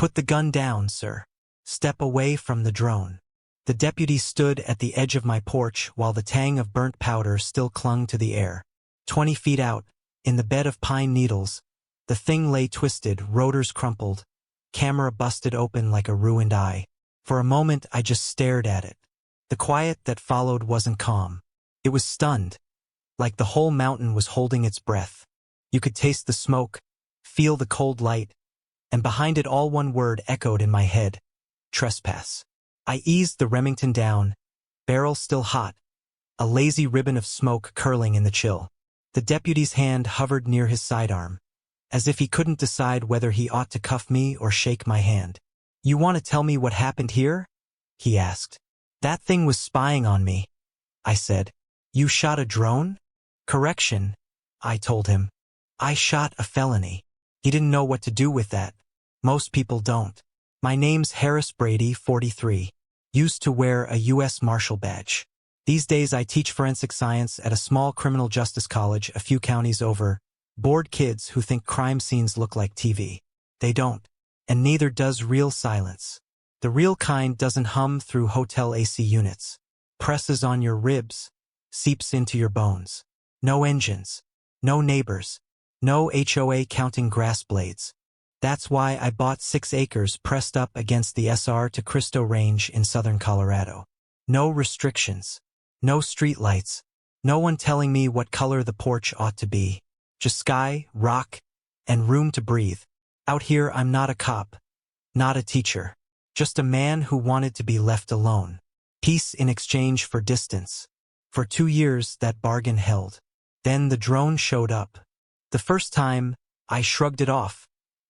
Put the gun down, sir. Step away from the drone. The deputy stood at the edge of my porch while the tang of burnt powder still clung to the air. 20 feet out, in the bed of pine needles, the thing lay twisted, rotors crumpled, camera busted open like a ruined eye. For a moment I just stared at it. The quiet that followed wasn't calm. It was stunned, like the whole mountain was holding its breath. You could taste the smoke, feel the cold light, and behind it all one word echoed in my head: trespass. I eased the Remington down, barrel still hot, a lazy ribbon of smoke curling in the chill. The deputy's hand hovered near his sidearm, as if he couldn't decide whether he ought to cuff me or shake my hand. "You want to tell me what happened here?" he asked. "That thing was spying on me," I said. "You shot a drone?" "Correction," I told him. "I shot a felony." He didn't know what to do with that. Most people don't. "My name's Harris Brady, 43. Used to wear a U.S. Marshal badge. These days I teach forensic science at a small criminal justice college a few counties over. Bored kids who think crime scenes look like TV. They don't. And neither does real silence. The real kind doesn't hum through hotel AC units. Presses on your ribs, seeps into your bones. No engines. No neighbors. No HOA counting grass blades. That's why I bought 6 acres pressed up against the SR to Cristo Range in southern Colorado. No restrictions. No streetlights. No one telling me what color the porch ought to be. Just sky, rock, and room to breathe. Out here I'm not a cop. Not a teacher. Just a man who wanted to be left alone. Peace in exchange for distance. For 2 years that bargain held. Then the drone showed up. The first time, I shrugged it off.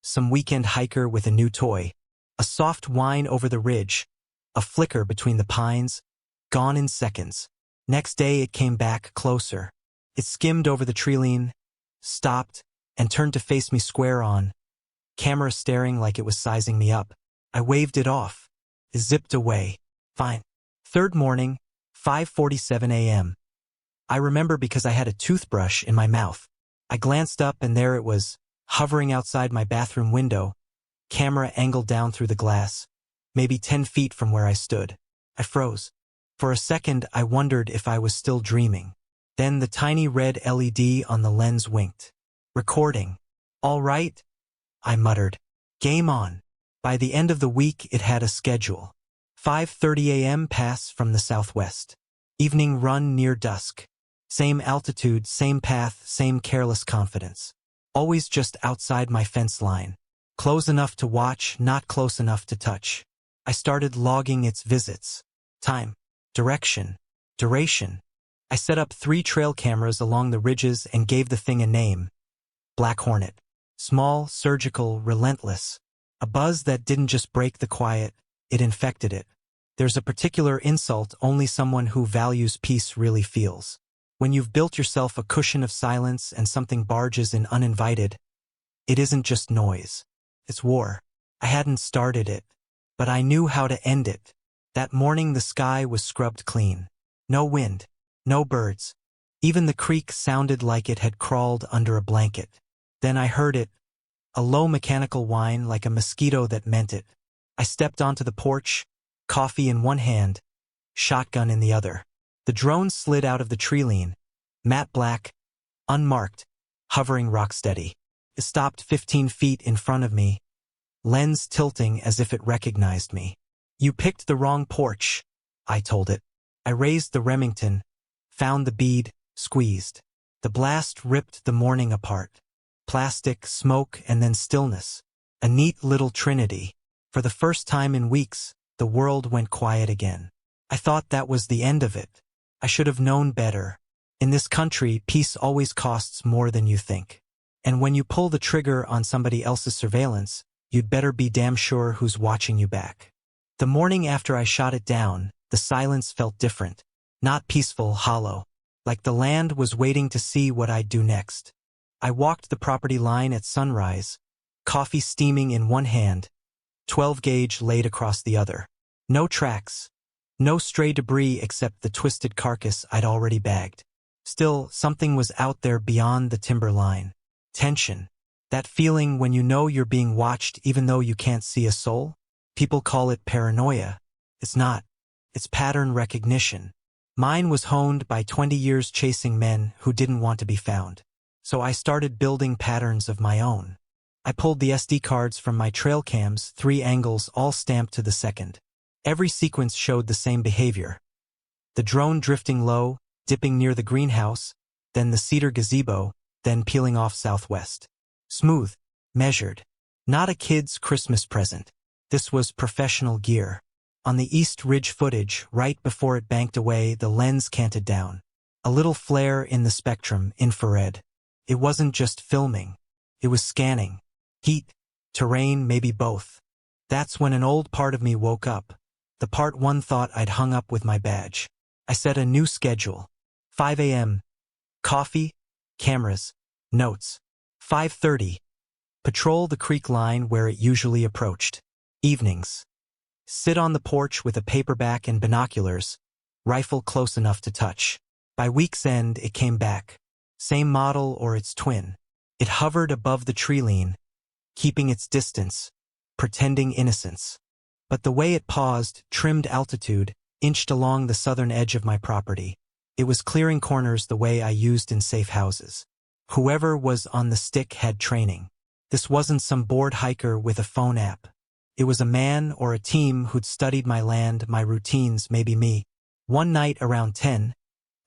Some weekend hiker with a new toy. A soft whine over the ridge. A flicker between the pines. Gone in seconds. Next day it came back closer. It skimmed over the treeline, stopped, and turned to face me square on. Camera staring like it was sizing me up. I waved it off. It zipped away. Fine. Third morning, 5:47 a.m. I remember because I had a toothbrush in my mouth. I glanced up and there it was, hovering outside my bathroom window, camera angled down through the glass, maybe 10 feet from where I stood. I froze. For a second, I wondered if I was still dreaming. Then the tiny red LED on the lens winked. Recording. "All right," I muttered. "Game on." By the end of the week, it had a schedule. 5:30 a.m. pass from the southwest. Evening run near dusk. Same altitude, same path, same careless confidence. Always just outside my fence line. Close enough to watch, not close enough to touch. I started logging its visits. Time. Direction. Duration. I set up 3 trail cameras along the ridges and gave the thing a name. Black Hornet. Small, surgical, relentless. A buzz that didn't just break the quiet, it infected it. There's a particular insult only someone who values peace really feels. When you've built yourself a cushion of silence and something barges in uninvited, it isn't just noise. It's war. I hadn't started it, but I knew how to end it. That morning the sky was scrubbed clean. No wind. No birds. Even the creek sounded like it had crawled under a blanket. Then I heard it, a low mechanical whine like a mosquito that meant it. I stepped onto the porch, coffee in one hand, shotgun in the other. The drone slid out of the treeline, matte black, unmarked, hovering rock steady. It stopped 15 feet in front of me, lens tilting as if it recognized me. "You picked the wrong porch," I told it. I raised the Remington, found the bead, squeezed. The blast ripped the morning apart. Plastic, smoke, and then stillness. A neat little trinity. For the first time in weeks, the world went quiet again. I thought that was the end of it. I should have known better. In this country, peace always costs more than you think. And when you pull the trigger on somebody else's surveillance, you'd better be damn sure who's watching you back. The morning after I shot it down, the silence felt different. Not peaceful, hollow. Like the land was waiting to see what I'd do next. I walked the property line at sunrise, coffee steaming in one hand, 12-gauge laid across the other. No tracks. No stray debris except the twisted carcass I'd already bagged. Still, something was out there beyond the timber line. Tension. That feeling when you know you're being watched even though you can't see a soul? People call it paranoia. It's not. It's pattern recognition. Mine was honed by 20 years chasing men who didn't want to be found. So I started building patterns of my own. I pulled the SD cards from my trail cams, 3 angles all stamped to the second. Every sequence showed the same behavior. The drone drifting low, dipping near the greenhouse, then the cedar gazebo, then peeling off southwest. Smooth, measured. Not a kid's Christmas present. This was professional gear. On the East Ridge footage, right before it banked away, the lens canted down. A little flare in the spectrum, infrared. It wasn't just filming. It was scanning. Heat, terrain, maybe both. That's when an old part of me woke up. The part one thought I'd hung up with my badge. I set a new schedule. 5 a.m. Coffee, cameras, notes. 5:30. Patrol the creek line where it usually approached. Evenings. Sit on the porch with a paperback and binoculars, rifle close enough to touch. By week's end, it came back. Same model or its twin. It hovered above the tree line, keeping its distance, pretending innocence. But the way it paused, trimmed altitude, inched along the southern edge of my property. It was clearing corners the way I used in safe houses. Whoever was on the stick had training. This wasn't some bored hiker with a phone app. It was a man or a team who'd studied my land, my routines, maybe me. One night around 10,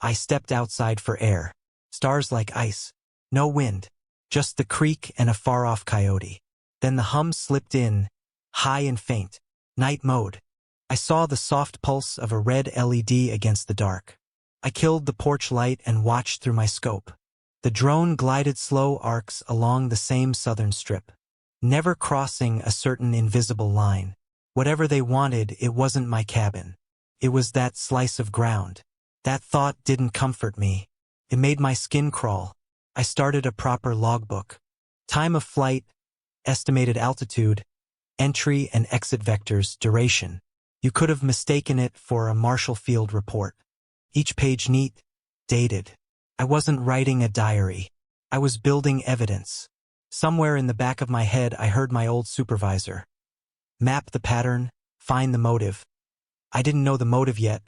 I stepped outside for air. Stars like ice. No wind. Just the creek and a far-off coyote. Then the hum slipped in, high and faint. Night mode. I saw the soft pulse of a red LED against the dark. I killed the porch light and watched through my scope. The drone glided slow arcs along the same southern strip, never crossing a certain invisible line. Whatever they wanted, it wasn't my cabin. It was that slice of ground. That thought didn't comfort me. It made my skin crawl. I started a proper logbook. Time of flight, estimated altitude, entry and exit vectors, duration. You could have mistaken it for a Marshall Field report. Each page neat, dated. I wasn't writing a diary. I was building evidence. Somewhere in the back of my head, I heard my old supervisor. Map the pattern, find the motive. I didn't know the motive yet,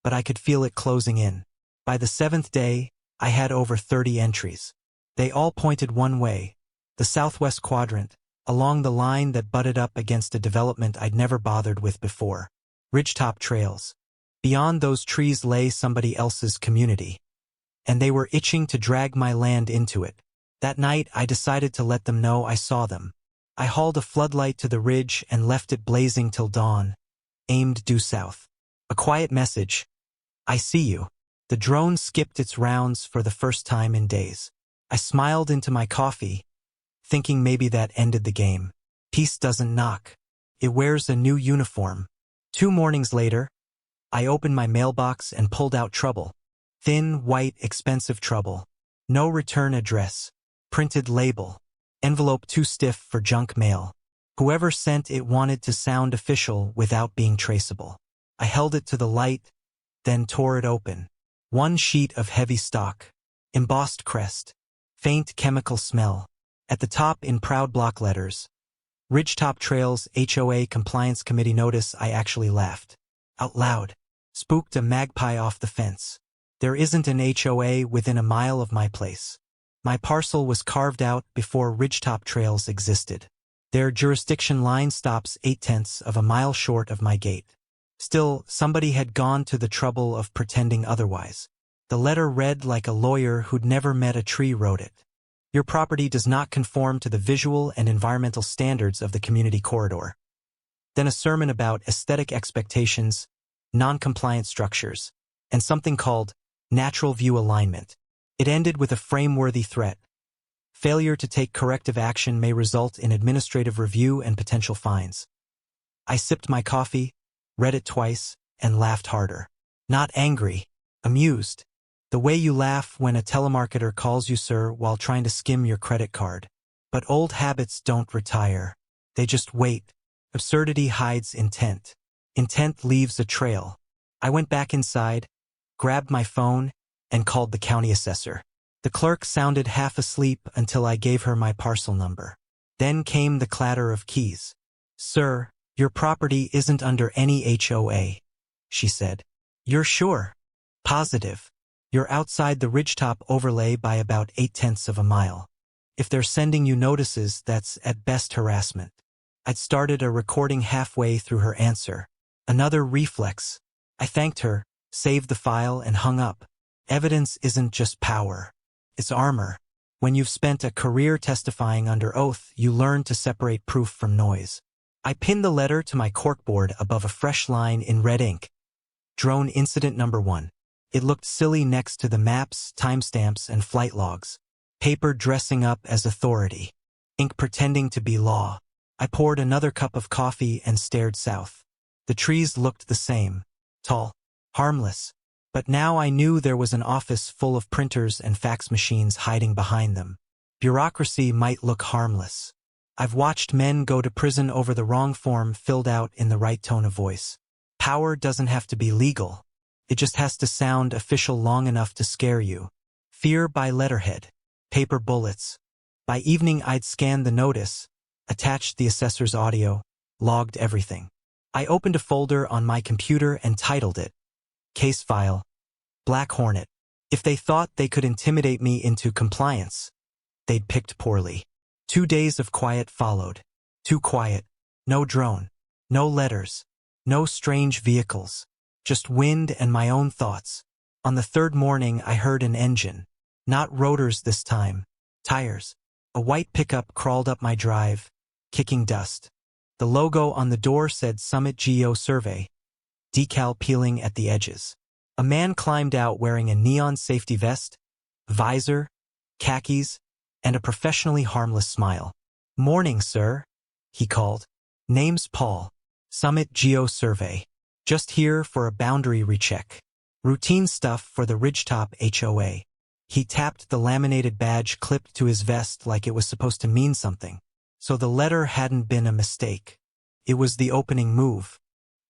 but I could feel it closing in. By the 7th day, I had over 30 entries. They all pointed one way, the southwest quadrant, along the line that butted up against a development I'd never bothered with before. Ridgetop trails. Beyond those trees lay somebody else's community. And they were itching to drag my land into it. That night, I decided to let them know I saw them. I hauled a floodlight to the ridge and left it blazing till dawn, aimed due south. A quiet message. I see you. The drone skipped its rounds for the first time in days. I smiled into my coffee, thinking maybe that ended the game. Peace doesn't knock. It wears a new uniform. 2 mornings later, I opened my mailbox and pulled out trouble. Thin, white, expensive trouble. No return address. Printed label. Envelope too stiff for junk mail. Whoever sent it wanted to sound official without being traceable. I held it to the light, then tore it open. One sheet of heavy stock. Embossed crest. Faint chemical smell. At the top in proud block letters. Ridgetop Trails HOA Compliance Committee notice. I actually laughed. Out loud. Spooked a magpie off the fence. There isn't an HOA within a mile of my place. My parcel was carved out before Ridgetop Trails existed. Their jurisdiction line stops 8/10 of a mile short of my gate. Still, somebody had gone to the trouble of pretending otherwise. The letter read like a lawyer who'd never met a tree wrote it. Your property does not conform to the visual and environmental standards of the community corridor. Then a sermon about aesthetic expectations, non-compliant structures, and something called natural view alignment. It ended with a frame-worthy threat. Failure to take corrective action may result in administrative review and potential fines. I sipped my coffee, read it twice, and laughed harder. Not angry, amused. The way you laugh when a telemarketer calls you sir while trying to skim your credit card. But old habits don't retire. They just wait. Absurdity hides intent. Intent leaves a trail. I went back inside, grabbed my phone, and called the county assessor. The clerk sounded half asleep until I gave her my parcel number. Then came the clatter of keys. "Sir, your property isn't under any HOA," she said. "You're sure?" "Positive. You're outside the ridgetop overlay by about 8/10 of a mile. If they're sending you notices, that's at best harassment." I'd started a recording halfway through her answer. Another reflex. I thanked her, saved the file, and hung up. Evidence isn't just power. It's armor. When you've spent a career testifying under oath, you learn to separate proof from noise. I pinned the letter to my corkboard above a fresh line in red ink. Drone incident number 1. It looked silly next to the maps, timestamps, and flight logs. Paper dressing up as authority. Ink pretending to be law. I poured another cup of coffee and stared south. The trees looked the same. Tall. Harmless. But now I knew there was an office full of printers and fax machines hiding behind them. Bureaucracy might look harmless. I've watched men go to prison over the wrong form filled out in the right tone of voice. Power doesn't have to be legal. It just has to sound official long enough to scare you. Fear by letterhead. Paper bullets. By evening I'd scanned the notice, attached the assessor's audio, logged everything. I opened a folder on my computer and titled it, Case File, Black Hornet. If they thought they could intimidate me into compliance, they'd picked poorly. 2 days of quiet followed. Too quiet. No drone. No letters. No strange vehicles. Just wind and my own thoughts. On the third morning I heard an engine. Not rotors this time. Tires. A white pickup crawled up my drive, kicking dust. The logo on the door said Summit Geo Survey. Decal peeling at the edges. A man climbed out wearing a neon safety vest, visor, khakis, and a professionally harmless smile. "Morning, sir," he called. "Name's Paul. Summit Geo Survey. Just here for a boundary recheck. Routine stuff for the Ridgetop HOA." He tapped the laminated badge clipped to his vest like it was supposed to mean something. So the letter hadn't been a mistake. It was the opening move.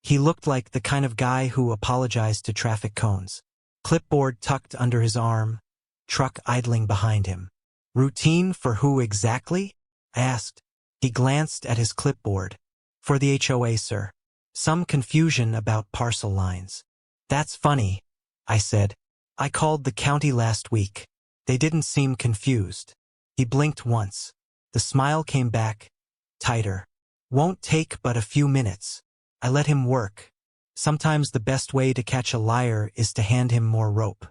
He looked like the kind of guy who apologized to traffic cones. Clipboard tucked under his arm, truck idling behind him. "Routine for who exactly?" I asked. He glanced at his clipboard. "For the HOA, sir. Some confusion about parcel lines." "That's funny," I said. "I called the county last week. They didn't seem confused." He blinked once. The smile came back, tighter. "Won't take but a few minutes." I let him work. Sometimes the best way to catch a liar is to hand him more rope.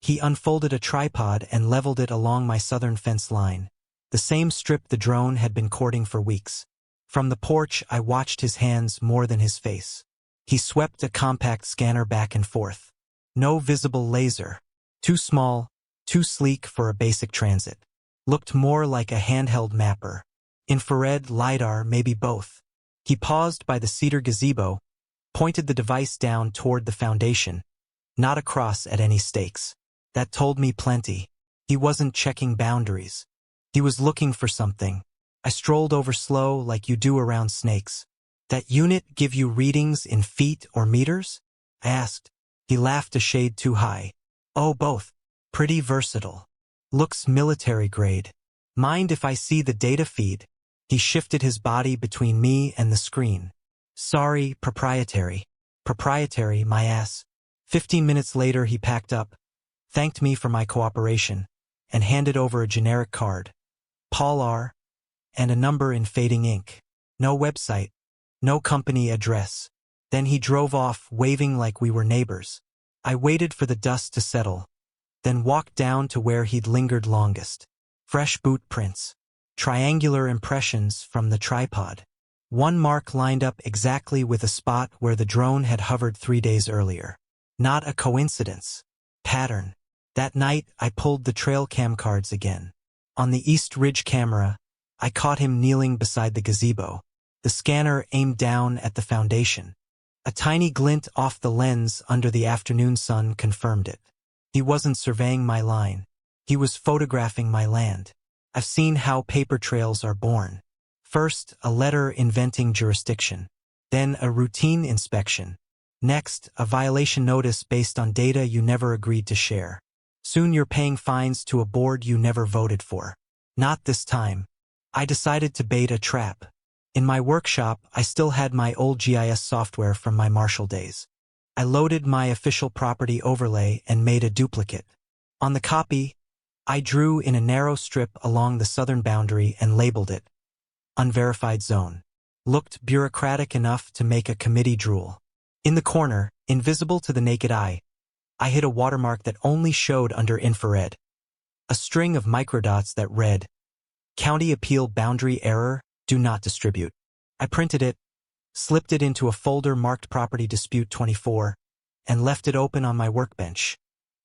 He unfolded a tripod and leveled it along my southern fence line, the same strip the drone had been courting for weeks. From the porch I watched his hands more than his face. He swept a compact scanner back and forth. No visible laser. Too small, too sleek for a basic transit. Looked more like a handheld mapper. Infrared, LiDAR, maybe both. He paused by the cedar gazebo, pointed the device down toward the foundation, not across at any stakes. That told me plenty. He wasn't checking boundaries. He was looking for something. I strolled over slow like you do around snakes. "That unit give you readings in feet or meters?" I asked. He laughed a shade too high. "Oh, both. Pretty versatile. Looks military grade. Mind if I see the data feed?" He shifted his body between me and the screen. "Sorry, proprietary." "Proprietary, my ass." 15 minutes later he packed up, thanked me for my cooperation, and handed over a generic card. Paul R. and a number in fading ink. No website, no company address. Then he drove off, waving like we were neighbors. I waited for the dust to settle, then walked down to where he'd lingered longest. Fresh boot prints. Triangular impressions from the tripod. One mark lined up exactly with a spot where the drone had hovered 3 days earlier. Not a coincidence. Pattern. That night, I pulled the trail cam cards again. On the East Ridge camera, I caught him kneeling beside the gazebo. The scanner aimed down at the foundation. A tiny glint off the lens under the afternoon sun confirmed it. He wasn't surveying my line. He was photographing my land. I've seen how paper trails are born. First, a letter inventing jurisdiction. Then a routine inspection. Next, a violation notice based on data you never agreed to share. Soon you're paying fines to a board you never voted for. Not this time. I decided to bait a trap. In my workshop, I still had my old GIS software from my Marshall days. I loaded my official property overlay and made a duplicate. On the copy, I drew in a narrow strip along the southern boundary and labeled it Unverified Zone. Looked bureaucratic enough to make a committee drool. In the corner, invisible to the naked eye, I hid a watermark that only showed under infrared. A string of microdots that read, County Appeal Boundary Error, Do Not Distribute. I printed it, slipped it into a folder marked Property Dispute 24, and left it open on my workbench.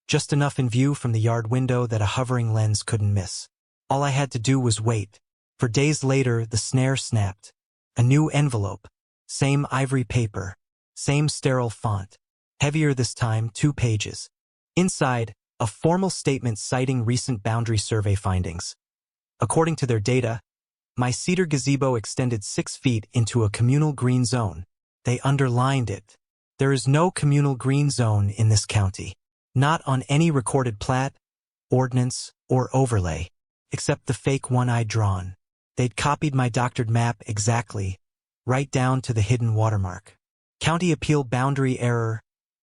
Just enough in view from the yard window that a hovering lens couldn't miss. All I had to do was wait. For days later, the snare snapped. A new envelope. Same ivory paper. Same sterile font. Heavier this time, 2 pages. Inside, a formal statement citing recent boundary survey findings. According to their data, my cedar gazebo extended 6 feet into a communal green zone. They underlined it. There is no communal green zone in this county. Not on any recorded plat, ordinance, or overlay, except the fake one I'd drawn. They'd copied my doctored map exactly, right down to the hidden watermark. County Appeal Boundary Error,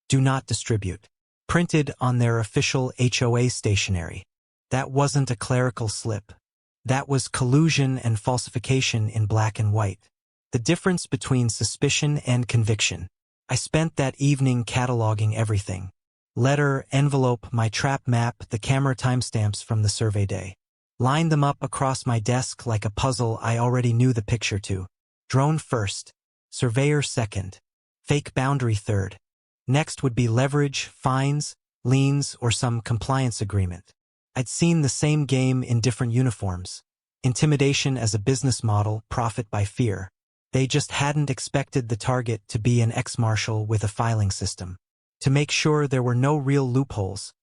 Do Not Distribute. Printed on their official HOA stationery. That wasn't a clerical slip. That was collusion and falsification in black and white. The difference between suspicion and conviction. I spent that evening cataloging everything. Letter, envelope, my trap map, the camera timestamps from the survey day. Lined them up across my desk like a puzzle I already knew the picture to. Drone first, surveyor second, fake boundary third. Next would be leverage, fines, liens, or some compliance agreement. I'd seen the same game in different uniforms. Intimidation as a business model, profit by fear. They just hadn't expected the target to be an ex-marshal with a filing system. To make sure there were no real loopholes,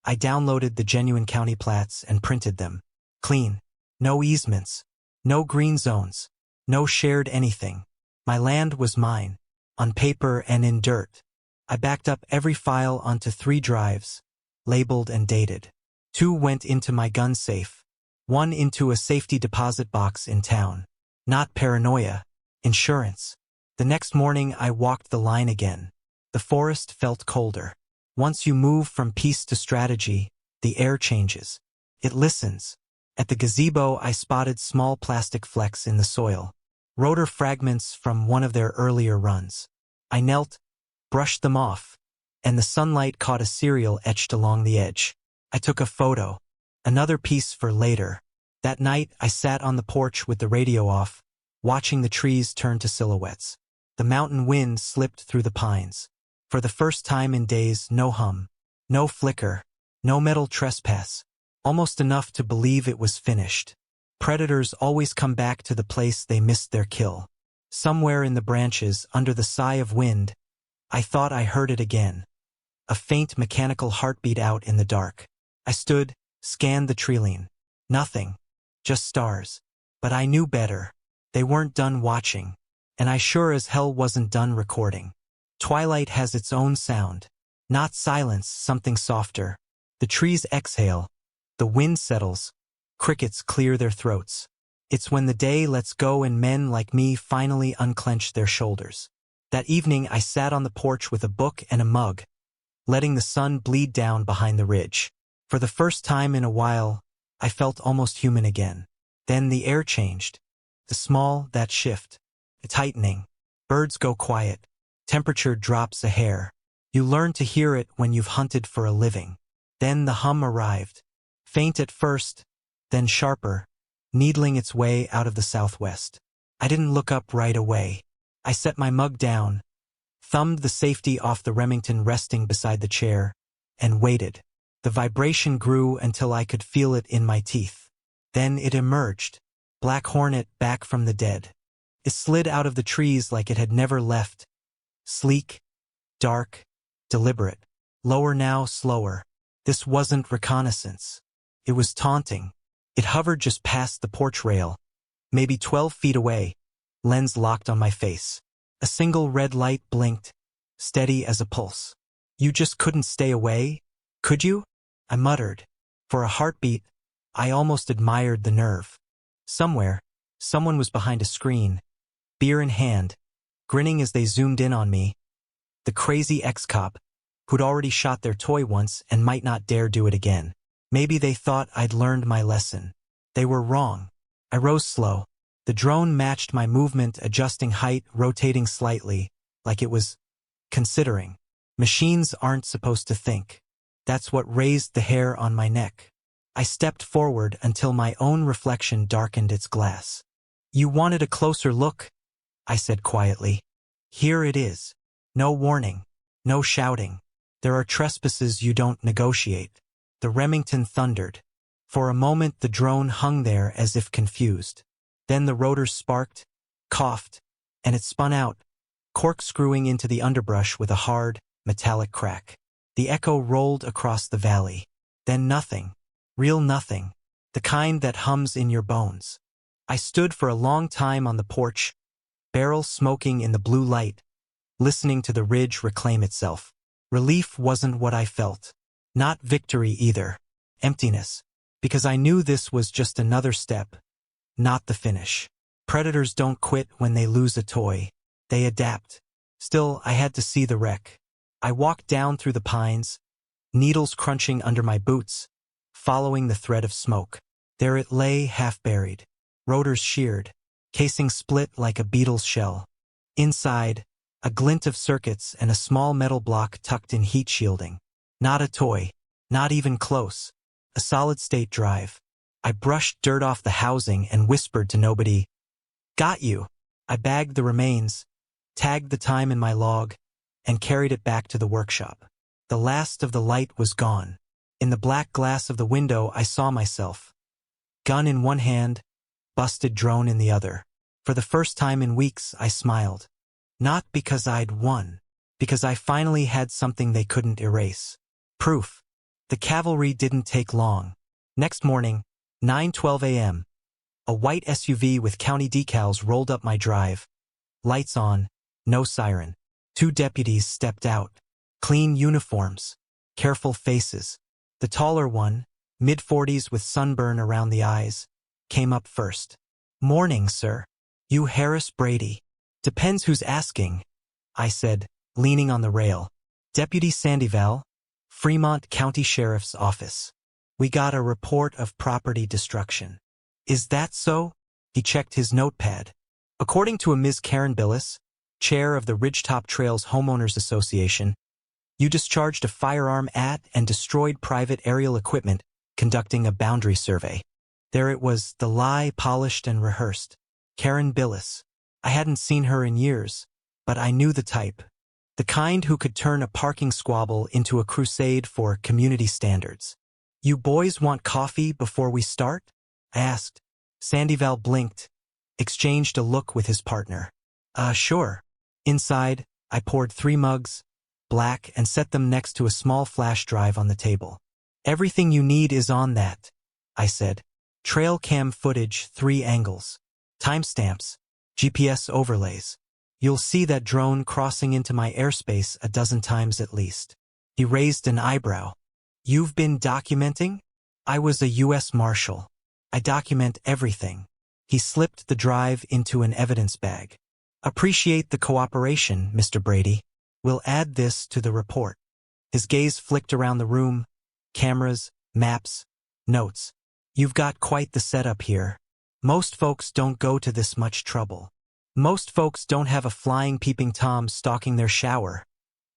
I downloaded the genuine county plats and printed them. Clean. No easements. No green zones. No shared anything. My land was mine. On paper and in dirt. I backed up every file onto 3 drives, labeled and dated. 2 went into my gun safe. 1 into a safety deposit box in town. Not paranoia. Insurance. The next morning I walked the line again. The forest felt colder. Once you move from peace to strategy, the air changes. It listens. At the gazebo I spotted small plastic flecks in the soil. Rotor fragments from one of their earlier runs. I knelt, brushed them off, and the sunlight caught a serial etched along the edge. I took a photo. Another piece for later. That night I sat on the porch with the radio off, watching the trees turn to silhouettes. The mountain wind slipped through the pines. For the first time in days, no hum, no flicker, no metal trespass. Almost enough to believe it was finished. Predators always come back to the place they missed their kill. Somewhere in the branches, under the sigh of wind, I thought I heard it again. A faint mechanical heartbeat out in the dark. I stood, scanned the treeline. Nothing. Just stars. But I knew better. They weren't done watching. And I sure as hell wasn't done recording. Twilight has its own sound. Not silence, something softer. The trees exhale. The wind settles. Crickets clear their throats. It's when the day lets go and men like me finally unclench their shoulders. That evening I sat on the porch with a book and a mug, letting the sun bleed down behind the ridge. For the first time in a while, I felt almost human again. Then the air changed. The small, that shift. The tightening. Birds go quiet. Temperature drops a hair. You learn to hear it when you've hunted for a living. Then the hum arrived. Faint at first, then sharper, needling its way out of the southwest. I didn't look up right away. I set my mug down, thumbed the safety off the Remington resting beside the chair, and waited. The vibration grew until I could feel it in my teeth. Then it emerged. Black Hornet back from the dead. It slid out of the trees like it had never left. Sleek, dark, deliberate. Lower now, slower. This wasn't reconnaissance. It was taunting. It hovered just past the porch rail, maybe 12 feet away, lens locked on my face. A single red light blinked, steady as a pulse. You just couldn't stay away, could you? I muttered. For a heartbeat, I almost admired the nerve. Somewhere, someone was behind a screen, beer in hand, grinning as they zoomed in on me. The crazy ex-cop, who'd already shot their toy once and might not dare do it again. Maybe they thought I'd learned my lesson. They were wrong. I rose slow. The drone matched my movement, adjusting height, rotating slightly, like it was considering. Machines aren't supposed to think. That's what raised the hair on my neck. I stepped forward until my own reflection darkened its glass. You wanted a closer look, I said quietly. Here it is. No warning. No shouting. There are trespasses you don't negotiate. The Remington thundered. For a moment the drone hung there as if confused. Then the rotors sparked, coughed, and it spun out, corkscrewing into the underbrush with a hard, metallic crack. The echo rolled across the valley. Then nothing. Real nothing. The kind that hums in your bones. I stood for a long time on the porch, barrel smoking in the blue light, listening to the ridge reclaim itself. Relief wasn't what I felt. Not victory either. Emptiness. Because I knew this was just another step, not the finish. Predators don't quit when they lose a toy. They adapt. Still, I had to see the wreck. I walked down through the pines, needles crunching under my boots, following the thread of smoke. There it lay, half-buried. Rotors sheared, casing split like a beetle's shell. Inside, a glint of circuits and a small metal block tucked in heat shielding. Not a toy. Not even close. A solid-state drive. I brushed dirt off the housing and whispered to nobody. Got you. I bagged the remains, tagged the time in my log, and carried it back to the workshop. The last of the light was gone. In the black glass of the window I saw myself. Gun in one hand, busted drone in the other. For the first time in weeks I smiled. Not because I'd won. Because I finally had something they couldn't erase. Proof. The cavalry didn't take long. Next morning, 9:12 a.m., a white SUV with county decals rolled up my drive. Lights on, no siren. 2 deputies stepped out. Clean uniforms. Careful faces. The taller one, mid-40s with sunburn around the eyes, came up first. Morning, sir. You Harris Brady. Depends who's asking, I said, leaning on the rail. Deputy Sandoval, Fremont County Sheriff's Office. We got a report of property destruction. Is that so? He checked his notepad. According to a Ms. Karen Billis, chair of the Ridgetop Trails Homeowners Association, you discharged a firearm at and destroyed private aerial equipment conducting a boundary survey. There it was, the lie polished and rehearsed. Karen Billis. I hadn't seen her in years, but I knew the type. The kind who could turn a parking squabble into a crusade for community standards. You boys want coffee before we start? I asked. Sandoval blinked, exchanged a look with his partner. Sure. Inside, I poured 3 mugs, black, and set them next to a small flash drive on the table. Everything you need is on that, I said. Trail cam footage, 3 angles. Timestamps, GPS overlays. You'll see that drone crossing into my airspace a dozen times at least. He raised an eyebrow. You've been documenting? I was a U.S. Marshal. I document everything. He slipped the drive into an evidence bag. Appreciate the cooperation, Mr. Brady. We'll add this to the report. His gaze flicked around the room. Cameras, maps, notes. You've got quite the setup here. Most folks don't go to this much trouble. Most folks don't have a flying peeping Tom stalking their shower,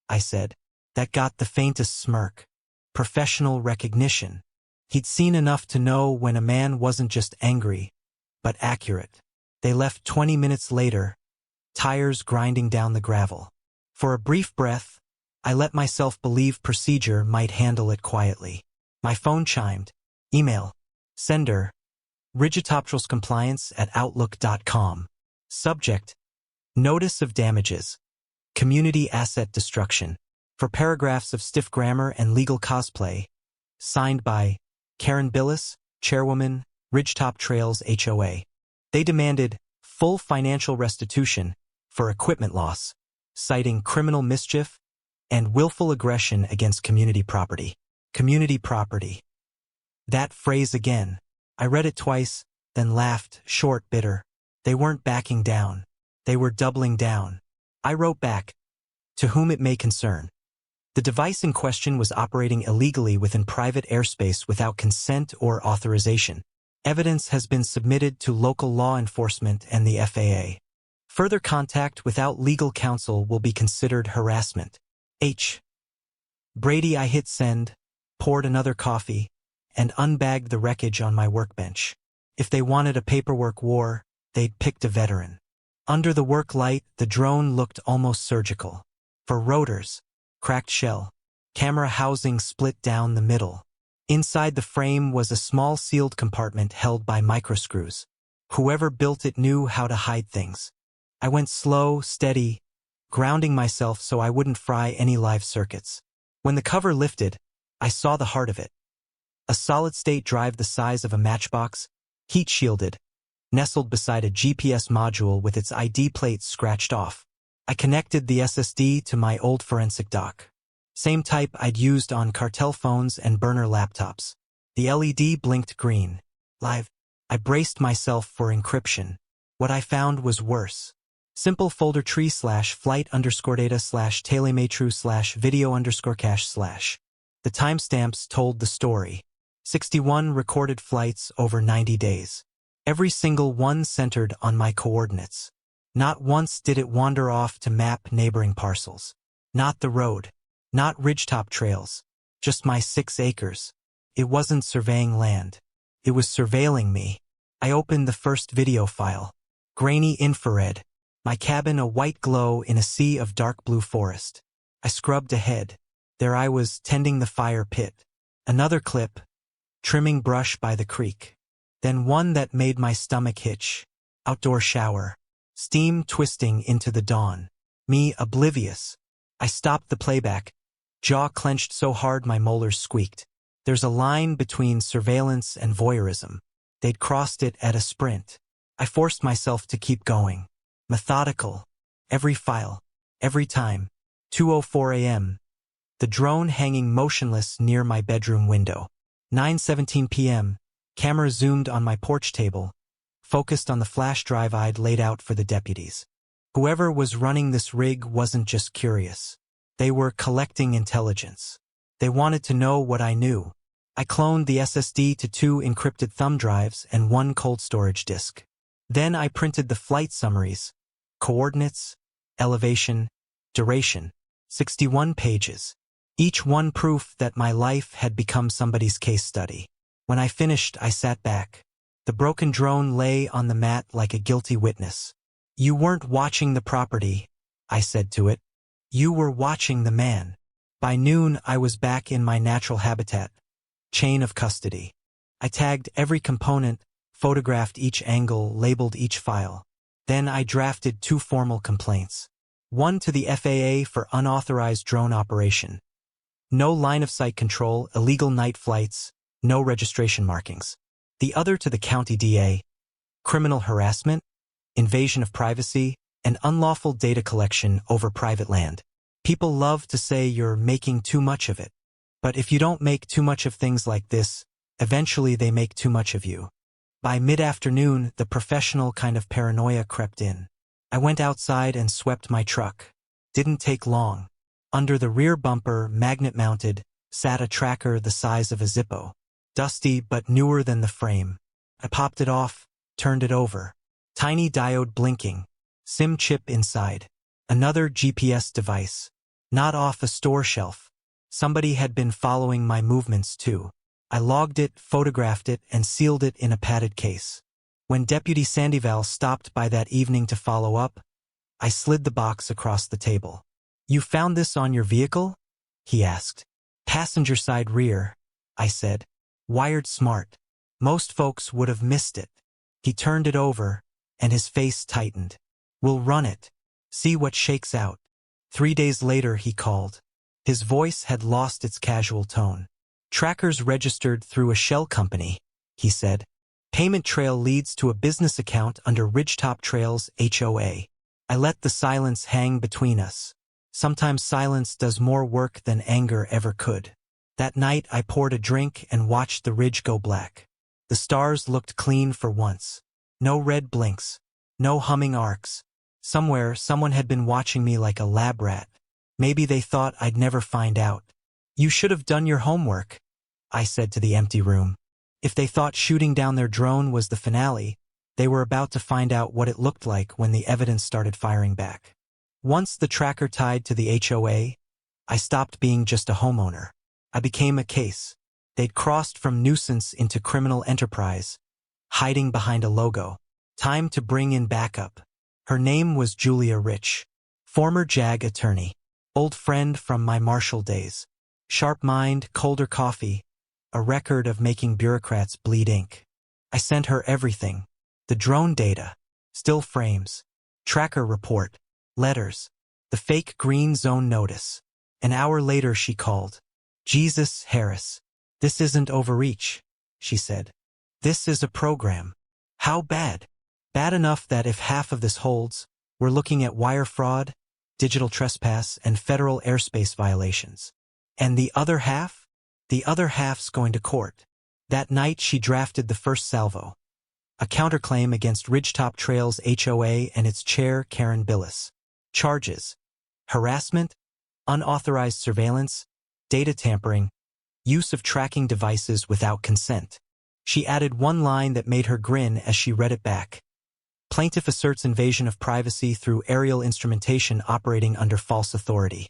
I said. That got the faintest smirk. Professional recognition. He'd seen enough to know when a man wasn't just angry, but accurate. They left 20 minutes later, tires grinding down the gravel. For a brief breath, I let myself believe procedure might handle it quietly. My phone chimed. Email. Sender. rigidtoptrailscompliance@outlook.com. Subject. Notice of damages. Community asset destruction. For paragraphs of stiff grammar and legal cosplay. Signed by Karen Billis, Chairwoman, Ridgetop Trails HOA. They demanded full financial restitution for equipment loss, citing criminal mischief and willful aggression against community property. Community property. That phrase again. I read it twice, then laughed, short, bitter. They weren't backing down. They were doubling down. I wrote back, to whom it may concern. The device in question was operating illegally within private airspace without consent or authorization. Evidence has been submitted to local law enforcement and the FAA. Further contact without legal counsel will be considered harassment. H. Brady. I hit send, poured another coffee, and unbagged the wreckage on my workbench. If they wanted a paperwork war, they'd picked a veteran. Under the work light, the drone looked almost surgical. For rotors, cracked shell. Camera housing split down the middle. Inside the frame was a small sealed compartment held by microscrews. Whoever built it knew how to hide things. I went slow, steady, grounding myself so I wouldn't fry any live circuits. When the cover lifted, I saw the heart of it. A solid-state drive the size of a matchbox, heat-shielded, nestled beside a GPS module with its ID plate scratched off. I connected the SSD to my old forensic dock. Same type I'd used on cartel phones and burner laptops. The LED blinked green. Live. I braced myself for encryption. What I found was worse. Simple folder tree / flight _ data / telemetru / video _ cache / The timestamps told the story. 61 recorded flights over 90 days. Every single one centered on my coordinates. Not once did it wander off to map neighboring parcels. Not the road. Not ridgetop trails. Just my 6 acres. It wasn't surveying land. It was surveilling me. I opened the first video file. Grainy infrared. My cabin a white glow in a sea of dark blue forest. I scrubbed ahead. There I was, tending the fire pit. Another clip. Trimming brush by the creek. Then one that made my stomach hitch. Outdoor shower. Steam twisting into the dawn. Me oblivious. I stopped the playback. Jaw clenched so hard my molars squeaked. There's a line between surveillance and voyeurism. They'd crossed it at a sprint. I forced myself to keep going. Methodical. Every file. Every time. 2:04 a.m. The drone hanging motionless near my bedroom window. 9:17 p.m. Camera zoomed on my porch table, focused on the flash drive I'd laid out for the deputies. Whoever was running this rig wasn't just curious. They were collecting intelligence. They wanted to know what I knew. I cloned the SSD to 2 encrypted thumb drives and 1 cold storage disk. Then I printed the flight summaries, coordinates, elevation, duration, 61 pages. Each one proof that my life had become somebody's case study. When I finished, I sat back. The broken drone lay on the mat like a guilty witness. You weren't watching the property, I said to it. You were watching the man. By noon, I was back in my natural habitat. Chain of custody. I tagged every component, photographed each angle, labeled each file. Then I drafted 2 formal complaints. One to the FAA for unauthorized drone operation. No line-of-sight control, illegal night flights, no registration markings. The other to the county DA. Criminal harassment, invasion of privacy, and unlawful data collection over private land. People love to say you're making too much of it. But if you don't make too much of things like this, eventually they make too much of you. By mid-afternoon, the professional kind of paranoia crept in. I went outside and swept my truck. Didn't take long. Under the rear bumper, magnet-mounted, sat a tracker the size of a Zippo. Dusty but newer than the frame. I popped it off, turned it over. Tiny diode blinking. SIM chip inside. Another GPS device. Not off a store shelf. Somebody had been following my movements too. I logged it, photographed it, and sealed it in a padded case. When Deputy Sandoval stopped by that evening to follow up, I slid the box across the table. You found this on your vehicle? He asked. Passenger side rear, I said. Wired smart. Most folks would have missed it. He turned it over, and his face tightened. We'll run it. See what shakes out. 3 days later, he called. His voice had lost its casual tone. Trackers registered through a shell company, he said. Payment trail leads to a business account under Ridgetop Trails HOA. I let the silence hang between us. Sometimes silence does more work than anger ever could. That night I poured a drink and watched the ridge go black. The stars looked clean for once. No red blinks. No humming arcs. Somewhere, someone had been watching me like a lab rat. Maybe they thought I'd never find out. You should have done your homework, I said to the empty room. If they thought shooting down their drone was the finale, they were about to find out what it looked like when the evidence started firing back. Once the tracker tied to the HOA, I stopped being just a homeowner. I became a case. They'd crossed from nuisance into criminal enterprise, hiding behind a logo. Time to bring in backup. Her name was Julia Rich, former JAG attorney, old friend from my Marshall days. Sharp mind, colder coffee, a record of making bureaucrats bleed ink. I sent her everything. The drone data, still frames, tracker report, letters, the fake green zone notice. An hour later she called. Jesus, Harris. This isn't overreach, she said. This is a program. How bad? Bad enough that if half of this holds, we're looking at wire fraud, digital trespass, and federal airspace violations. And the other half? The other half's going to court. That night she drafted the first salvo. A counterclaim against Ridgetop Trails HOA and its chair, Karen Billis. Charges: harassment, unauthorized surveillance, data tampering, use of tracking devices without consent. She added one line that made her grin as she read it back. Plaintiff asserts invasion of privacy through aerial instrumentation operating under false authority.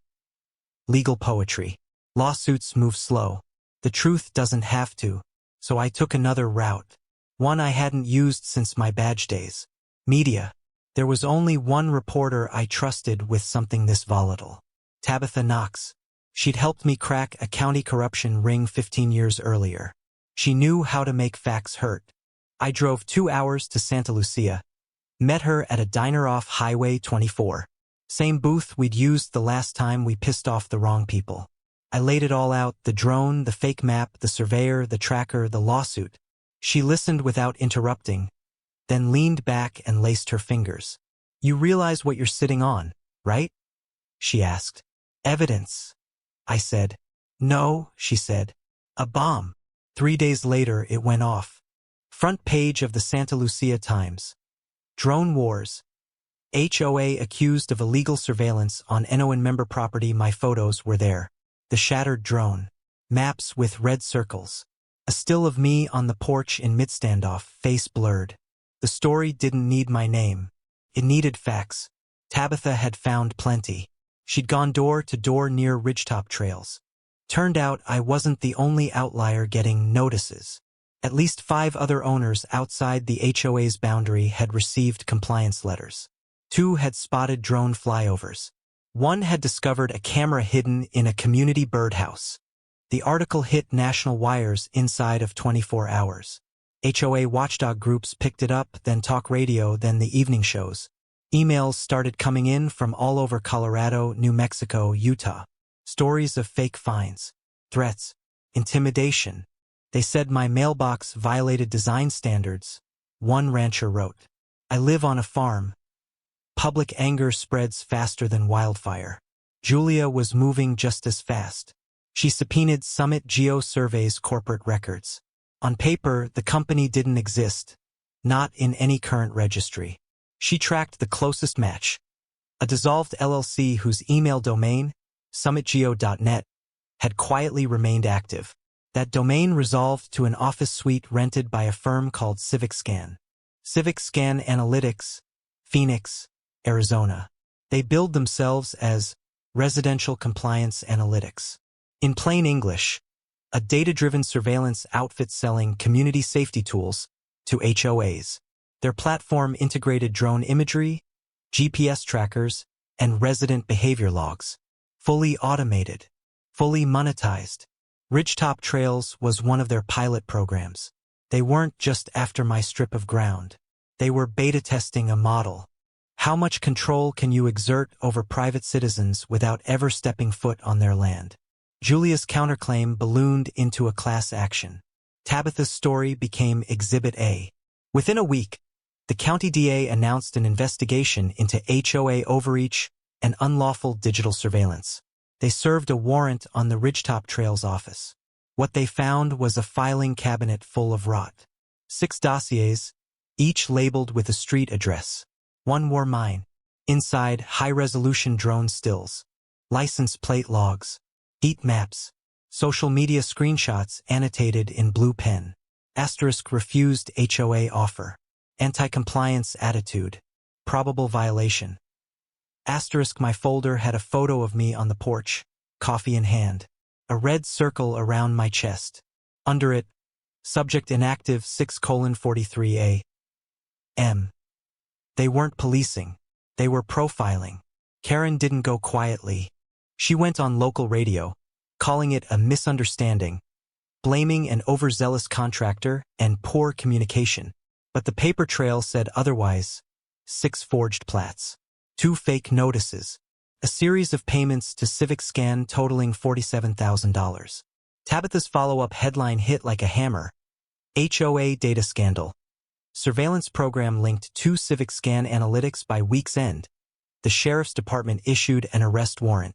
Legal poetry. Lawsuits move slow. The truth doesn't have to, so I took another route. One I hadn't used since my badge days. Media. There was only one reporter I trusted with something this volatile. Tabitha Knox. She'd helped me crack a county corruption ring 15 years earlier. She knew how to make facts hurt. I drove 2 hours to Santa Lucia. Met her at a diner off Highway 24. Same booth we'd used the last time we pissed off the wrong people. I laid it all out, the drone, the fake map, the surveyor, the tracker, the lawsuit. She listened without interrupting, then leaned back and laced her fingers. You realize what you're sitting on, right? She asked. Evidence, I said. No, she said. A bomb. 3 days later it went off. Front page of the Santa Lucia Times. Drone wars. HOA accused of illegal surveillance on NON member property. My photos were there. The shattered drone. Maps with red circles. A still of me on the porch in mid-standoff, face blurred. The story didn't need my name. It needed facts. Tabitha had found plenty. She'd gone door to door near Ridgetop Trails. Turned out I wasn't the only outlier getting notices. At least 5 other owners outside the HOA's boundary had received compliance letters. 2 had spotted drone flyovers. 1 had discovered a camera hidden in a community birdhouse. The article hit national wires inside of 24 hours. HOA watchdog groups picked it up, then talk radio, then the evening shows. Emails started coming in from all over Colorado, New Mexico, Utah. Stories of fake fines, threats, intimidation. They said my mailbox violated design standards. One rancher wrote, I live on a farm. Public anger spreads faster than wildfire. Julia was moving just as fast. She subpoenaed Summit Geo Survey's corporate records. On paper, the company didn't exist, not in any current registry. She tracked the closest match, a dissolved LLC whose email domain, summitgeo.net, had quietly remained active. That domain resolved to an office suite rented by a firm called CivicScan. CivicScan Analytics, Phoenix, Arizona. They billed themselves as Residential Compliance Analytics. In plain English, a data-driven surveillance outfit selling community safety tools to HOAs. Their platform integrated drone imagery, GPS trackers, and resident behavior logs. Fully automated, fully monetized. Ridgetop Trails was one of their pilot programs. They weren't just after my strip of ground. They were beta testing a model. How much control can you exert over private citizens without ever stepping foot on their land? Julia's counterclaim ballooned into a class action. Tabitha's story became Exhibit A. Within a week, the county DA announced an investigation into HOA overreach and unlawful digital surveillance. They served a warrant on the Ridgetop Trails office. What they found was a filing cabinet full of rot. 6 dossiers, each labeled with a street address. One wore mine. Inside, high-resolution drone stills, license plate logs, heat maps, social media screenshots annotated in blue pen. Asterisk refused HOA offer. Anti-compliance attitude. Probable violation. Asterisk my folder had a photo of me on the porch, coffee in hand. A red circle around my chest. Under it, subject inactive 6:43 a.m. They weren't policing. They were profiling. Karen didn't go quietly. She went on local radio, calling it a misunderstanding, blaming an overzealous contractor and poor communication. But the paper trail said otherwise. 6 forged plats. 2 fake notices. A series of payments to Civic Scan totaling $47,000. Tabitha's follow-up headline hit like a hammer. HOA data scandal. Surveillance program linked 2 Civic Scan analytics by week's end. The sheriff's department issued an arrest warrant.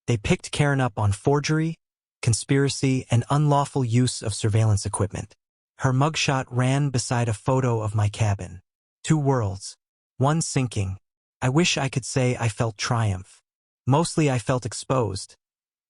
They picked Karen up on forgery, conspiracy, and unlawful use of surveillance equipment. Her mugshot ran beside a photo of my cabin. 2 worlds. One sinking. I wish I could say I felt triumph. Mostly I felt exposed,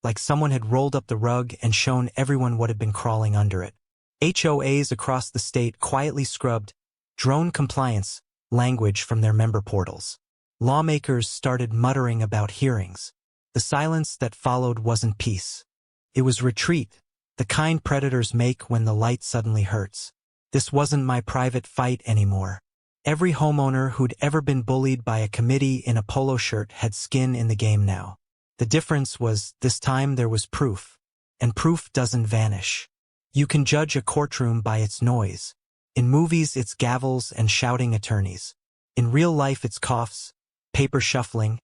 like someone had rolled up the rug and shown everyone what had been crawling under it. HOAs across the state quietly scrubbed drone compliance language from their member portals. Lawmakers started muttering about hearings. The silence that followed wasn't peace. It was retreat, the kind predators make when the light suddenly hurts. This wasn't my private fight anymore. Every homeowner who'd ever been bullied by a committee in a polo shirt had skin in the game now. The difference was, this time there was proof. And proof doesn't vanish. You can judge a courtroom by its noise. In movies, it's gavels and shouting attorneys. In real life, it's coughs, paper shuffling,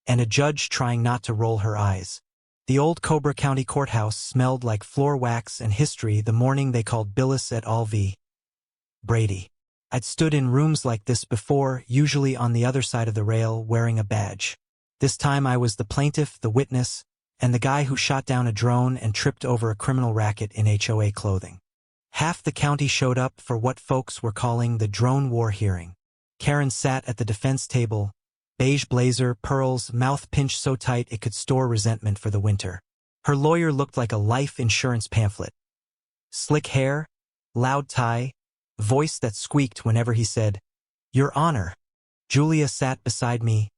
and a judge trying not to roll her eyes. The old Cobra County courthouse smelled like floor wax and history the morning they called Billis et al. V. Brady. I'd stood in rooms like this before, usually on the other side of the rail, wearing a badge. This time I was the plaintiff, the witness, and the guy who shot down a drone and tripped over a criminal racket in HOA clothing. Half the county showed up for what folks were calling the drone war hearing. Karen sat at the defense table, beige blazer, pearls, mouth pinched so tight it could store resentment for the winter. Her lawyer looked like a life insurance pamphlet. Slick hair, loud tie, voice that squeaked whenever he said, "Your Honor." Julia sat beside me,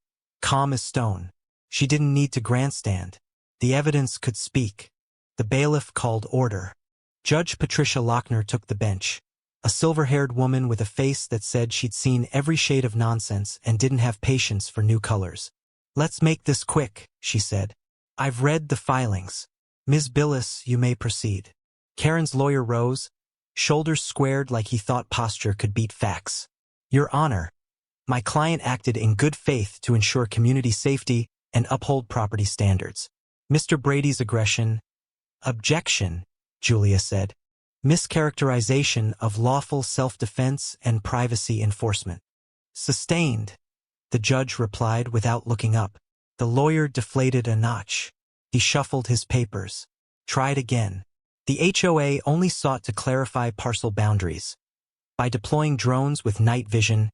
calm as stone. She didn't need to grandstand. The evidence could speak. The bailiff called order. Judge Patricia Lochner took the bench. A silver-haired woman with a face that said she'd seen every shade of nonsense and didn't have patience for new colors. "Let's make this quick," she said. "I've read the filings. Ms. Billis, you may proceed." Karen's lawyer rose, shoulders squared like he thought posture could beat facts. "Your Honor, my client acted in good faith to ensure community safety and uphold property standards. Mr. Brady's aggression—" "Objection," Julia said. "Mischaracterization of lawful self-defense and privacy enforcement." "Sustained," the judge replied without looking up. The lawyer deflated a notch. He shuffled his papers. Tried again. The HOA only sought to clarify parcel boundaries. By deploying drones with night vision,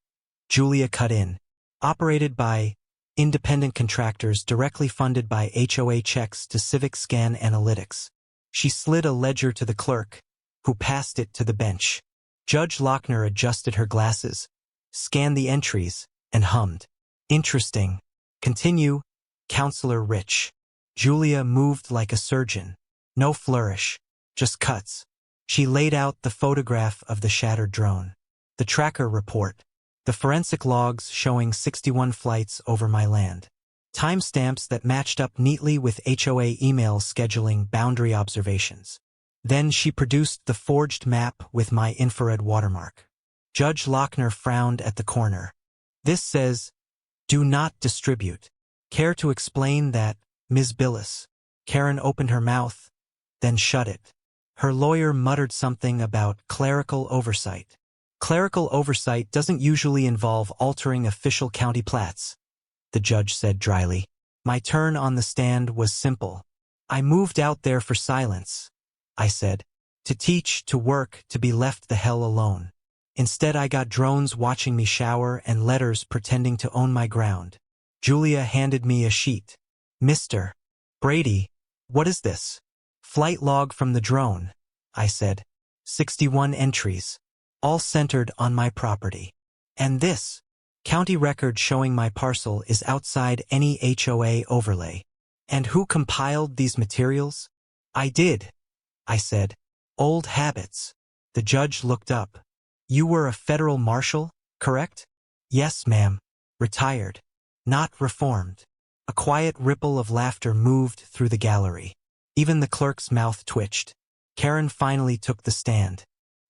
Julia cut in. Operated by independent contractors directly funded by HOA checks to Civic Scan Analytics. She slid a ledger to the clerk, who passed it to the bench. Judge Lochner adjusted her glasses, scanned the entries, and hummed. "Interesting. Continue, Counselor Rich." Julia moved like a surgeon. No flourish, just cuts. She laid out the photograph of the shattered drone. The tracker report. The forensic logs showing 61 flights over my land. Timestamps that matched up neatly with HOA emails scheduling boundary observations. Then she produced the forged map with my infrared watermark. Judge Lochner frowned at the corner. "This says, 'Do not distribute.' Care to explain that, Ms. Billis?" Karen opened her mouth, then shut it. Her lawyer muttered something about clerical oversight. "Clerical oversight doesn't usually involve altering official county plats," the judge said dryly. My turn on the stand was simple. I moved out there for silence, I said. To teach, to work, to be left the hell alone. Instead I got drones watching me shower and letters pretending to own my ground. Julia handed me a sheet. Mr. Brady, what is this? Flight log from the drone, I said. 61 entries, all centered on my property. And this county record showing my parcel is outside any HOA overlay. And who compiled these materials? I did, I said. Old habits. The judge looked up. You were a federal marshal, correct? Yes, ma'am. Retired. Not reformed. A quiet ripple of laughter moved through the gallery. Even the clerk's mouth twitched. Karen finally took the stand.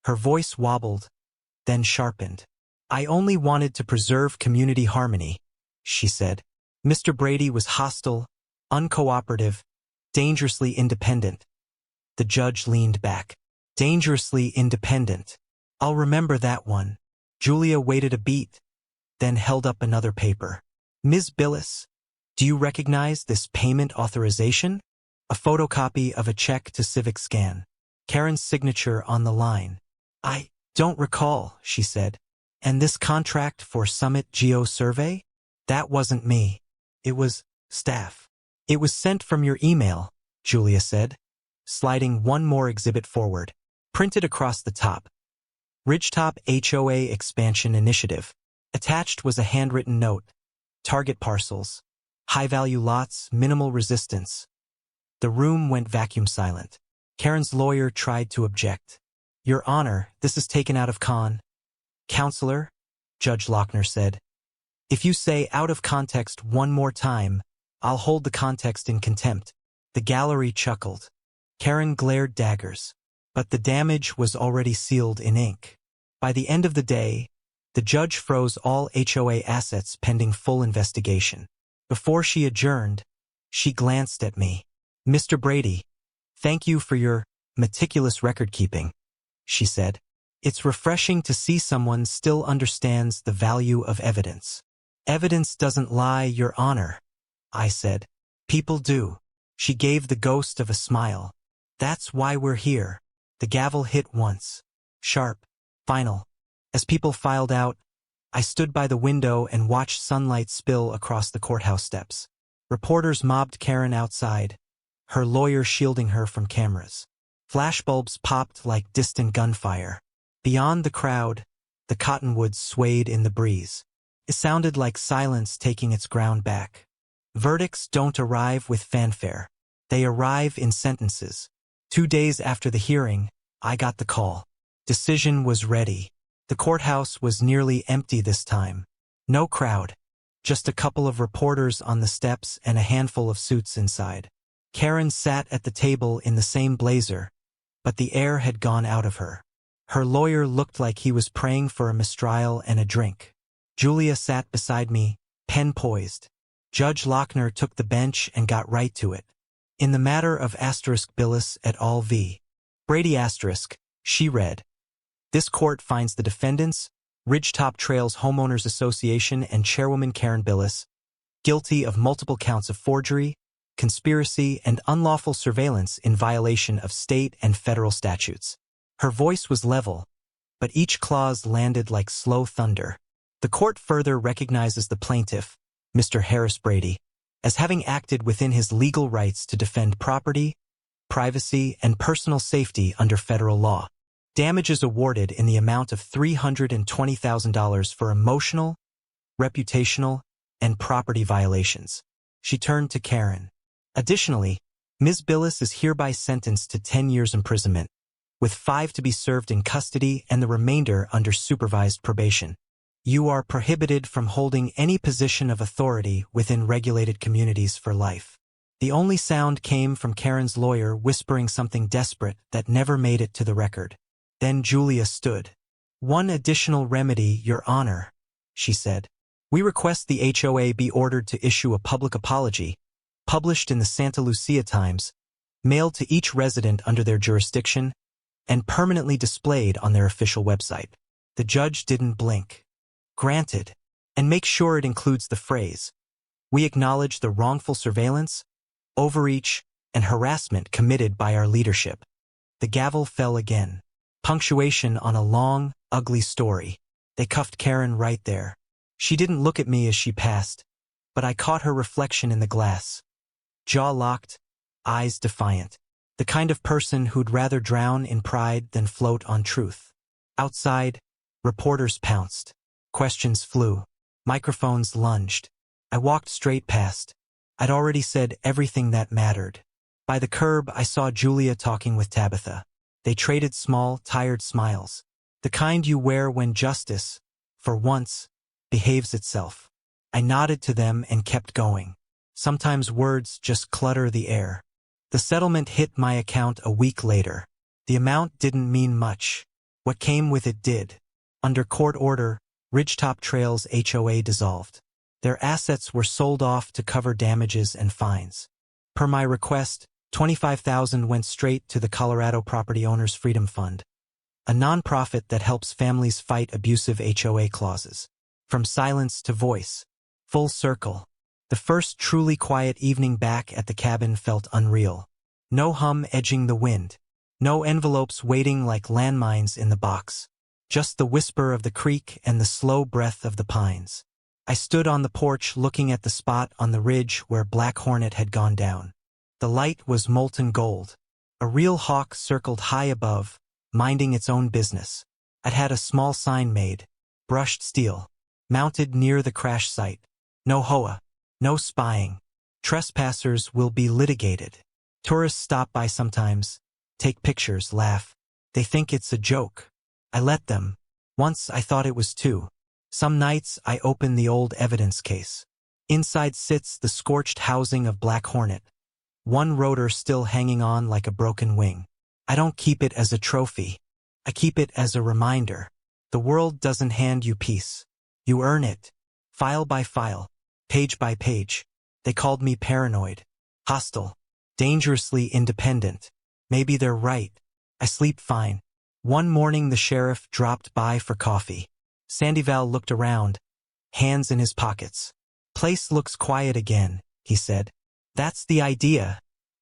Her voice wobbled, then sharpened. I only wanted to preserve community harmony, she said. Mr. Brady was hostile, uncooperative, dangerously independent. The judge leaned back. Dangerously independent. I'll remember that one. Julia waited a beat, then held up another paper. Ms. Billis, do you recognize this payment authorization? A photocopy of a check to Civic Scan. Karen's signature on the line. I don't recall, she said. And this contract for Summit Geo Survey? That wasn't me. It was staff. It was sent from your email, Julia said, sliding one more exhibit forward. Printed across the top. Ridgetop HOA Expansion Initiative. Attached was a handwritten note. Target parcels. High-value lots, minimal resistance. The room went vacuum silent. Karen's lawyer tried to object. Your Honor, this is taken out of Counselor, Judge Lochner said. If you say out of context one more time, I'll hold the context in contempt. The gallery chuckled. Karen glared daggers. But the damage was already sealed in ink. By the end of the day, the judge froze all HOA assets pending full investigation. Before she adjourned, she glanced at me. Mr. Brady, thank you for your meticulous record-keeping, she said. It's refreshing to see someone still understands the value of evidence. Evidence doesn't lie, Your Honor, I said. People do. She gave the ghost of a smile. That's why we're here. The gavel hit once. Sharp. Final. As people filed out, I stood by the window and watched sunlight spill across the courthouse steps. Reporters mobbed Karen outside, her lawyer shielding her from cameras. Flashbulbs popped like distant gunfire. Beyond the crowd, the cottonwoods swayed in the breeze. It sounded like silence taking its ground back. Verdicts don't arrive with fanfare. They arrive in sentences. 2 days after the hearing, I got the call. Decision was ready. The courthouse was nearly empty this time. No crowd. Just a couple of reporters on the steps and a handful of suits inside. Karen sat at the table in the same blazer, but the air had gone out of her. Her lawyer looked like he was praying for a mistrial and a drink. Julia sat beside me, pen poised. Judge Lochner took the bench and got right to it. In the matter of Billis et al. V. Brady *, she read. This court finds the defendants, Ridgetop Trails Homeowners Association and Chairwoman Karen Billis, guilty of multiple counts of forgery, conspiracy, and unlawful surveillance in violation of state and federal statutes. Her voice was level, but each clause landed like slow thunder. The court further recognizes the plaintiff, Mr. Harris Brady, as having acted within his legal rights to defend property, privacy, and personal safety under federal law. Damages awarded in the amount of $320,000 for emotional, reputational, and property violations. She turned to Karen. Additionally, Ms. Billis is hereby sentenced to 10 years imprisonment, with 5 to be served in custody and the remainder under supervised probation. You are prohibited from holding any position of authority within regulated communities for life. The only sound came from Karen's lawyer whispering something desperate that never made it to the record. Then Julia stood. One additional remedy, Your Honor, she said. We request the HOA be ordered to issue a public apology, published in the Santa Lucia Times, mailed to each resident under their jurisdiction, and permanently displayed on their official website. The judge didn't blink. Granted, and make sure it includes the phrase, We acknowledge the wrongful surveillance, overreach, and harassment committed by our leadership. The gavel fell again. Punctuation on a long, ugly story. They cuffed Karen right there. She didn't look at me as she passed, but I caught her reflection in the glass. Jaw locked, eyes defiant. The kind of person who'd rather drown in pride than float on truth. Outside, reporters pounced. Questions flew. Microphones lunged. I walked straight past. I'd already said everything that mattered. By the curb, I saw Julia talking with Tabitha. They traded small, tired smiles. The kind you wear when justice, for once, behaves itself. I nodded to them and kept going. Sometimes words just clutter the air. The settlement hit my account a week later. The amount didn't mean much. What came with it did. Under court order, Ridgetop Trails HOA dissolved. Their assets were sold off to cover damages and fines. Per my request, $25,000 went straight to the Colorado Property Owners Freedom Fund, a nonprofit that helps families fight abusive HOA clauses. From silence to voice. Full circle. The first truly quiet evening back at the cabin felt unreal. No hum edging the wind. No envelopes waiting like landmines in the box. Just the whisper of the creek and the slow breath of the pines. I stood on the porch looking at the spot on the ridge where Black Hornet had gone down. The light was molten gold. A real hawk circled high above, minding its own business. I'd had a small sign made, brushed steel, mounted near the crash site. No HOA. No spying. Trespassers will be litigated. Tourists stop by sometimes, take pictures, laugh. They think it's a joke. I let them. Once I thought it was too. Some nights I open the old evidence case. Inside sits the scorched housing of Black Hornet. One rotor still hanging on like a broken wing. I don't keep it as a trophy. I keep it as a reminder. The world doesn't hand you peace. You earn it. File by file. Page by page. They called me paranoid. Hostile. Dangerously independent. Maybe they're right. I sleep fine. One morning the sheriff dropped by for coffee. Sandyval looked around, hands in his pockets. Place looks quiet again, he said. That's the idea,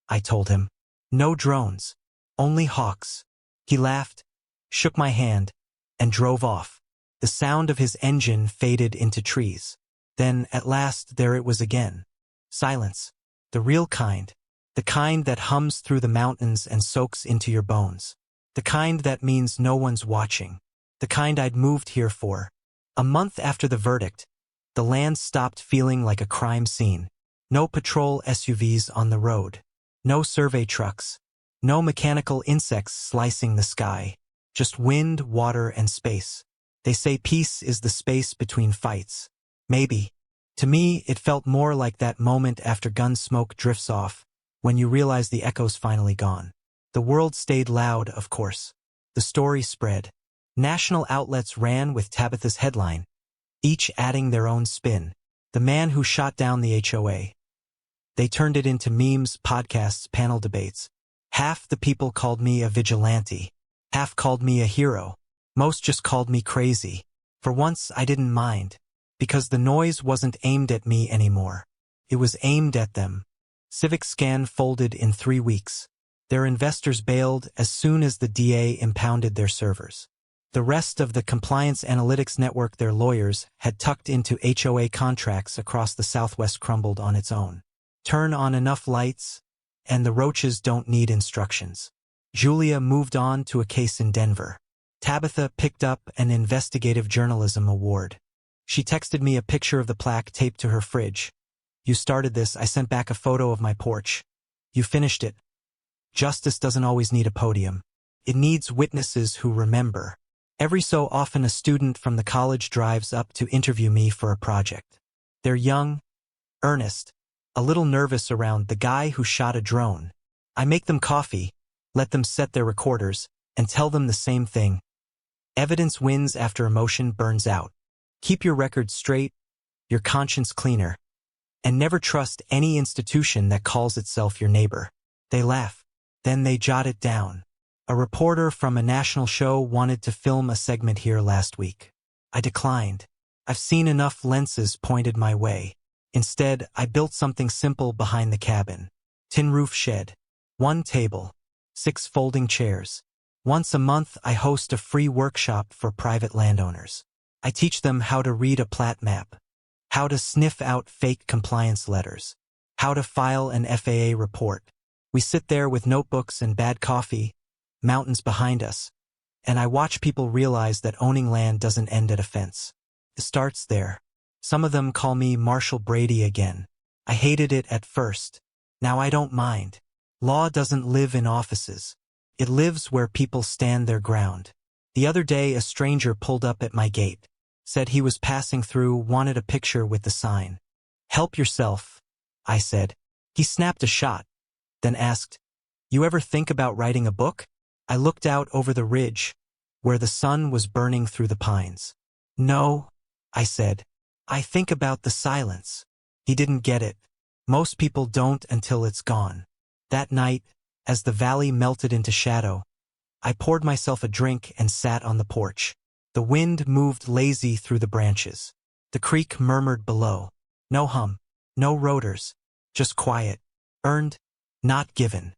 I told him. No drones. Only hawks. He laughed, shook my hand, and drove off. The sound of his engine faded into trees. Then, at last, there it was again. Silence. The real kind. The kind that hums through the mountains and soaks into your bones. The kind that means no one's watching. The kind I'd moved here for. A month after the verdict, the land stopped feeling like a crime scene. No patrol SUVs on the road. No survey trucks. No mechanical insects slicing the sky. Just wind, water, and space. They say peace is the space between fights. Maybe. To me, it felt more like that moment after gun smoke drifts off, when you realize the echo's finally gone. The world stayed loud, of course. The story spread. National outlets ran with Tabitha's headline, each adding their own spin. The man who shot down the HOA. They turned it into memes, podcasts, panel debates. Half the people called me a vigilante. Half called me a hero. Most just called me crazy. For once, I didn't mind. Because the noise wasn't aimed at me anymore. It was aimed at them. Civic Scan folded in 3 weeks. Their investors bailed as soon as the DA impounded their servers. The rest of the compliance analytics network their lawyers had tucked into HOA contracts across the Southwest crumbled on its own. Turn on enough lights, and the roaches don't need instructions. Julia moved on to a case in Denver. Tabitha picked up an investigative journalism award. She texted me a picture of the plaque taped to her fridge. You started this, I sent back a photo of my porch. You finished it. Justice doesn't always need a podium. It needs witnesses who remember. Every so often a student from the college drives up to interview me for a project. They're young, earnest, a little nervous around the guy who shot a drone. I make them coffee, let them set their recorders, and tell them the same thing. Evidence wins after emotion burns out. Keep your record straight, your conscience cleaner, and never trust any institution that calls itself your neighbor. They laugh. Then they jot it down. A reporter from a national show wanted to film a segment here last week. I declined. I've seen enough lenses pointed my way. Instead, I built something simple behind the cabin. Tin roof shed. 1 table. 6 folding chairs. Once a month, I host a free workshop for private landowners. I teach them how to read a plat map, how to sniff out fake compliance letters, how to file an FAA report. We sit there with notebooks and bad coffee, mountains behind us, and I watch people realize that owning land doesn't end at a fence. It starts there. Some of them call me Marshall Brady again. I hated it at first. Now I don't mind. Law doesn't live in offices. It lives where people stand their ground. The other day, a stranger pulled up at my gate, said he was passing through, wanted a picture with the sign. "Help yourself," I said. He snapped a shot, then asked, "You ever think about writing a book?" I looked out over the ridge, where the sun was burning through the pines. "No," I said. "I think about the silence." He didn't get it. Most people don't until it's gone. That night, as the valley melted into shadow, I poured myself a drink and sat on the porch. The wind moved lazy through the branches. The creek murmured below. No hum, no rotors, just quiet. Earned, not given.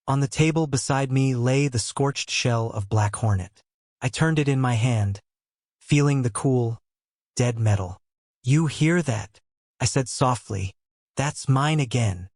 On the table beside me lay the scorched shell of black hornet. I turned it in my hand, feeling the cool, dead metal. "You hear that?" I said softly. "That's mine again."